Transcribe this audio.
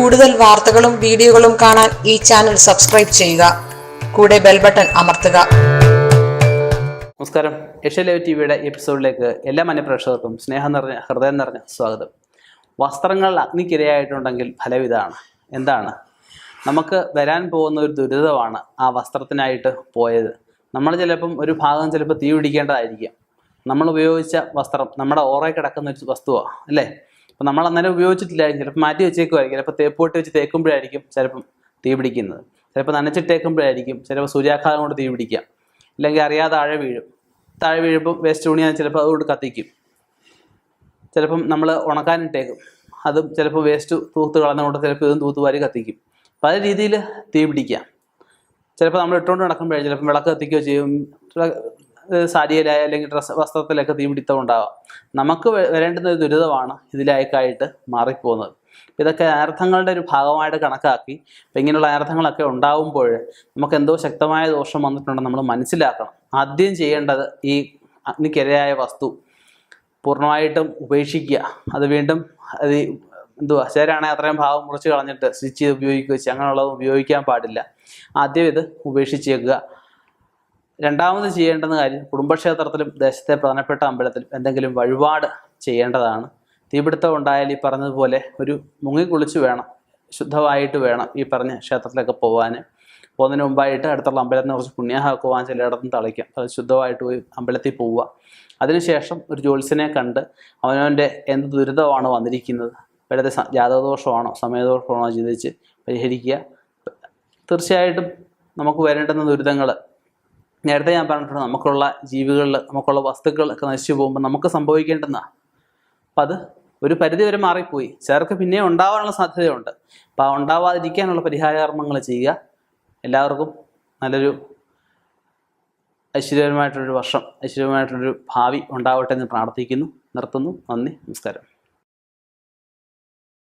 കൂടുതൽ വാർത്തകളും വീഡിയോകളും കാണാൻ ഈ ചാനൽ സബ്സ്ക്രൈബ് ചെയ്യുക. കൂടെ ബെൽ ബട്ടൺ അമർത്തുക. നമസ്കാരം. ഏഷ്യ ലൈവ് ടിവിയുടെ എപ്പിസോഡിലേക്ക് എല്ലാ മാന്യപ്രേക്ഷകർക്കും സ്നേഹം നിറഞ്ഞ ഹൃദയം നിറഞ്ഞ സ്വാഗതം. വസ്ത്രങ്ങൾ അഗ്നിക്കിരയായിട്ടുണ്ടെങ്കിൽ ഫലം ഇതാണ്. എന്താണ്? നമുക്ക് വരാൻ പോകുന്ന ഒരു ദുരിതമാണ് ആ വസ്ത്രത്തിനായിട്ട് പോയത്. നമ്മൾ ചിലപ്പം ഒരു ഭാഗം ചിലപ്പോൾ തീ പിടിക്കേണ്ടതായിരിക്കും. നമ്മൾ ഉപയോഗിച്ച വസ്ത്രം നമ്മുടെ ഓറയിൽ കിടക്കുന്ന ഒരു വസ്തുവാണ്, അല്ലേ? അപ്പോൾ നമ്മൾ അന്നേരം ഉപയോഗിച്ചിട്ടില്ലായിരിക്കും, ചിലപ്പോൾ മാറ്റി വെച്ചേക്കുമായിരിക്കും. ചിലപ്പോൾ തേപ്പൂട്ടി വെച്ച് തേക്കുമ്പോഴായിരിക്കും ചിലപ്പം തീ പിടിക്കുന്നത്. ചിലപ്പോൾ നനച്ചിട്ടേക്കുമ്പോഴായിരിക്കും ചിലപ്പോൾ സൂര്യാഘാതം കൊണ്ട് തീ പിടിക്കാം. ഇല്ലെങ്കിൽ അറിയാതെ താഴെ വീഴുമ്പോൾ വേസ്റ്റ് തുണിയാൽ ചിലപ്പോൾ അതുകൊണ്ട് കത്തിക്കും. ചിലപ്പം നമ്മൾ ഉണക്കാനിട്ടേക്കും, അതും ചിലപ്പോൾ വേസ്റ്റ് തൂത്ത് കളഞ്ഞുകൊണ്ട് ചിലപ്പോൾ ഇതും തൂത്തുവാരി കത്തിക്കും. പല രീതിയിൽ തീ പിടിക്കാം. ചിലപ്പോൾ നമ്മൾ ഇട്ടുകൊണ്ട് നടക്കുമ്പോഴേ ചിലപ്പോൾ വിളക്ക് കത്തിക്കുകയോ ചെയ്യും. സാരിയിലായ അല്ലെങ്കിൽ വസ്ത്രത്തിലൊക്കെ തീപിടുത്തം ഉണ്ടാവാം. നമുക്ക് വരേണ്ടുന്ന ഒരു ദുരിതമാണ് ഇതിലേക്കായിട്ട് മാറിപ്പോകുന്നത്. ഇതൊക്കെ അനർത്ഥങ്ങളുടെ ഒരു ഭാഗമായിട്ട് കണക്കാക്കി ഇപ്പം ഇങ്ങനെയുള്ള അനർത്ഥങ്ങളൊക്കെ ഉണ്ടാകുമ്പോൾ നമുക്ക് എന്തോ ശക്തമായ ദോഷം വന്നിട്ടുണ്ടെന്ന് നമ്മൾ മനസ്സിലാക്കണം. ആദ്യം ചെയ്യേണ്ടത് ഈ അഗ്നിക്കിരയായ വസ്തു പൂർണ്ണമായിട്ടും ഉപേക്ഷിക്കുക. അത് വീണ്ടും അത് ചേരാണെങ്കിൽ അത്രയും ഭാഗം മുറിച്ച് കളഞ്ഞിട്ട് സ്റ്റിച്ച് ചെയ്ത് ഉപയോഗിക്കുക. അങ്ങനെയുള്ളത് ഉപയോഗിക്കാൻ പാടില്ല. ആദ്യം ഇത് ഉപേക്ഷിച്ചേക്കുക. രണ്ടാമത് ചെയ്യേണ്ടുന്ന കാര്യം, കുടുംബക്ഷേത്രത്തിലും ദേശത്തെ പ്രധാനപ്പെട്ട അമ്പലത്തിലും എന്തെങ്കിലും വഴിപാട് ചെയ്യേണ്ടതാണ്. തീപിടുത്തം ഉണ്ടായാൽ ഈ പറഞ്ഞതുപോലെ ഒരു മുങ്ങിക്കുളിച്ച് വേണം, ശുദ്ധമായിട്ട് വേണം ഈ പറഞ്ഞ ക്ഷേത്രത്തിലൊക്കെ പോകുന്നതിന് മുമ്പായിട്ട് അടുത്തുള്ള അമ്പലത്തിൽ കുറച്ച് പുണ്യാഹക്കുവാൻ ചിലയിടത്തും തളിക്കാം. അത് ശുദ്ധമായിട്ട് പോയി അമ്പലത്തിൽ പോവുക. അതിനുശേഷം ഒരു ജ്യോത്സ്യനെ കണ്ട് അവനവൻ്റെ എന്ത് ദുരിതമാണ് വന്നിരിക്കുന്നത്, ഇവിടുത്തെ ജാതകദോഷമാണോ സമയദോഷമാണോ ചിന്തിച്ച് പരിഹരിക്കുക. തീർച്ചയായിട്ടും നമുക്ക് വരേണ്ടുന്ന ദുരിതങ്ങൾ നേരത്തെ ഞാൻ പറഞ്ഞിട്ടുണ്ട്. നമുക്കുള്ള ജീവികളിൽ നമുക്കുള്ള വസ്തുക്കളൊക്കെ നശിച്ചു പോകുമ്പോൾ നമുക്ക് സംഭവിക്കേണ്ടുന്നതാണ്. അപ്പം അത് ഒരു പരിധി വരെ മാറിപ്പോയി. ചിലർക്ക് പിന്നെയും ഉണ്ടാവാനുള്ള സാധ്യതയുണ്ട്. അപ്പം ആ ഉണ്ടാവാതിരിക്കാനുള്ള പരിഹാരകർമ്മങ്ങൾ ചെയ്യുക. എല്ലാവർക്കും നല്ലൊരു ഐശ്വര്യമായിട്ടൊരു വർഷം, ഐശ്വര്യമായിട്ടൊരു ഭാവി ഉണ്ടാവട്ടെ എന്ന് പ്രാർത്ഥിക്കുന്നു. നിർത്തുന്നു. നന്ദി, നമസ്കാരം.